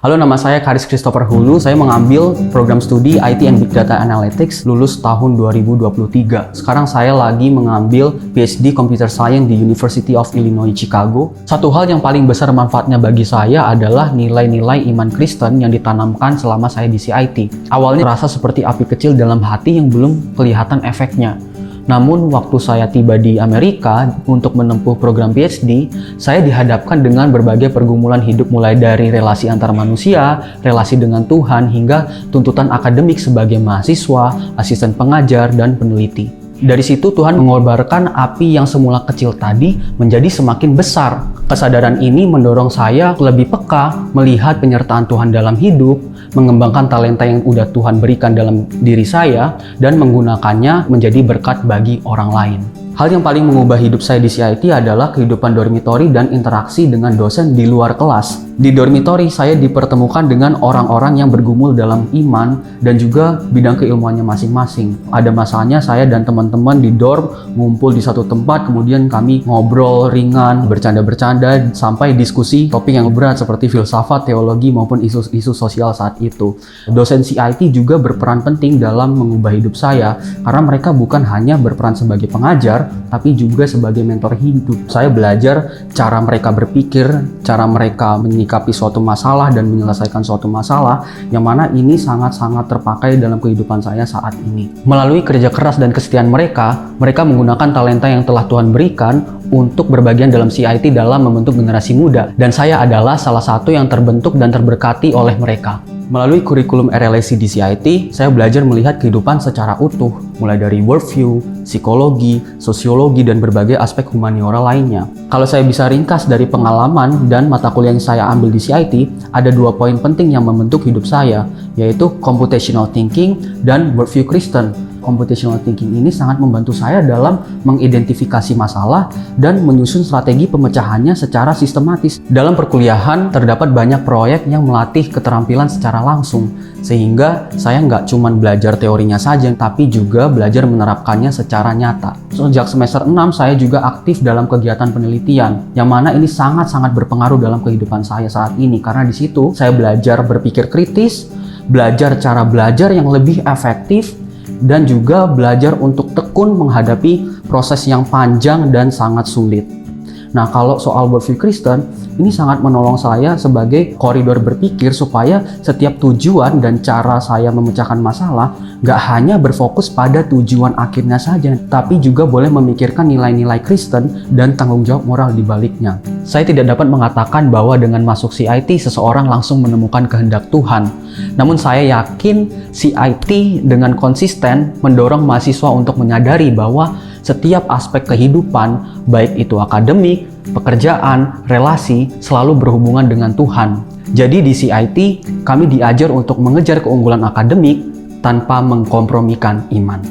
Halo, nama saya Karis Christopher Hulu. Saya mengambil program studi IT and Big Data Analytics lulus tahun 2023. Sekarang saya lagi mengambil PhD Computer Science di University of Illinois Chicago. Satu hal yang paling besar manfaatnya bagi saya adalah nilai-nilai iman Kristen yang ditanamkan selama saya di CIT. Awalnya terasa seperti api kecil dalam hati yang belum kelihatan efeknya. Namun waktu saya tiba di Amerika untuk menempuh program PhD, saya dihadapkan dengan berbagai pergumulan hidup mulai dari relasi antar manusia, relasi dengan Tuhan, hingga tuntutan akademik sebagai mahasiswa, asisten pengajar, dan peneliti. Dari situ Tuhan mengobarkan api yang semula kecil tadi menjadi semakin besar. Kesadaran ini mendorong saya lebih peka melihat penyertaan Tuhan dalam hidup, mengembangkan talenta yang udah Tuhan berikan dalam diri saya, dan menggunakannya menjadi berkat bagi orang lain. Hal yang paling mengubah hidup saya di CIT adalah kehidupan dormitori dan interaksi dengan dosen di luar kelas. Di dormitori, saya dipertemukan dengan orang-orang yang bergumul dalam iman dan juga bidang keilmuannya masing-masing. Ada masanya saya dan teman-teman di dorm ngumpul di satu tempat, kemudian kami ngobrol ringan, bercanda-bercanda, sampai diskusi topik yang berat seperti filsafat, teologi, maupun isu-isu sosial saat itu. Dosen CIT juga berperan penting dalam mengubah hidup saya, karena mereka bukan hanya berperan sebagai pengajar, tapi juga sebagai mentor hidup. Saya belajar cara mereka berpikir, cara mereka menyikapi suatu masalah dan menyelesaikan suatu masalah, yang mana ini sangat-sangat terpakai dalam kehidupan saya saat ini. Melalui kerja keras dan kesetiaan mereka menggunakan talenta yang telah Tuhan berikan untuk berbagian dalam CIT dalam membentuk generasi muda. Dan saya adalah salah satu yang terbentuk dan terberkati oleh mereka. Melalui kurikulum RLSC di CIT, saya belajar melihat kehidupan secara utuh, mulai dari worldview, psikologi, sosiologi, dan berbagai aspek humaniora lainnya. Kalau saya bisa ringkas dari pengalaman dan mata kuliah yang saya ambil di CIT, ada 2 poin penting yang membentuk hidup saya, yaitu computational thinking dan worldview Kristen. Computational thinking ini sangat membantu saya dalam mengidentifikasi masalah dan menyusun strategi pemecahannya secara sistematis. Dalam perkuliahan, terdapat banyak proyek yang melatih keterampilan secara langsung, sehingga saya nggak cuma belajar teorinya saja, tapi juga belajar menerapkannya secara nyata. Sejak semester 6, saya juga aktif dalam kegiatan penelitian, yang mana ini sangat-sangat berpengaruh dalam kehidupan saya saat ini, karena di situ saya belajar berpikir kritis, belajar cara belajar yang lebih efektif, dan juga belajar untuk tekun menghadapi proses yang panjang dan sangat sulit. Nah, kalau soal worldview Kristen, ini sangat menolong saya sebagai koridor berpikir supaya setiap tujuan dan cara saya memecahkan masalah nggak hanya berfokus pada tujuan akhirnya saja, tapi juga boleh memikirkan nilai-nilai Kristen dan tanggung jawab moral di baliknya. Saya tidak dapat mengatakan bahwa dengan masuk CIT seseorang langsung menemukan kehendak Tuhan. Namun saya yakin CIT dengan konsisten mendorong mahasiswa untuk menyadari bahwa setiap aspek kehidupan, baik itu akademik, pekerjaan, relasi, selalu berhubungan dengan Tuhan. Jadi di CIT, kami diajar untuk mengejar keunggulan akademik tanpa mengkompromikan iman.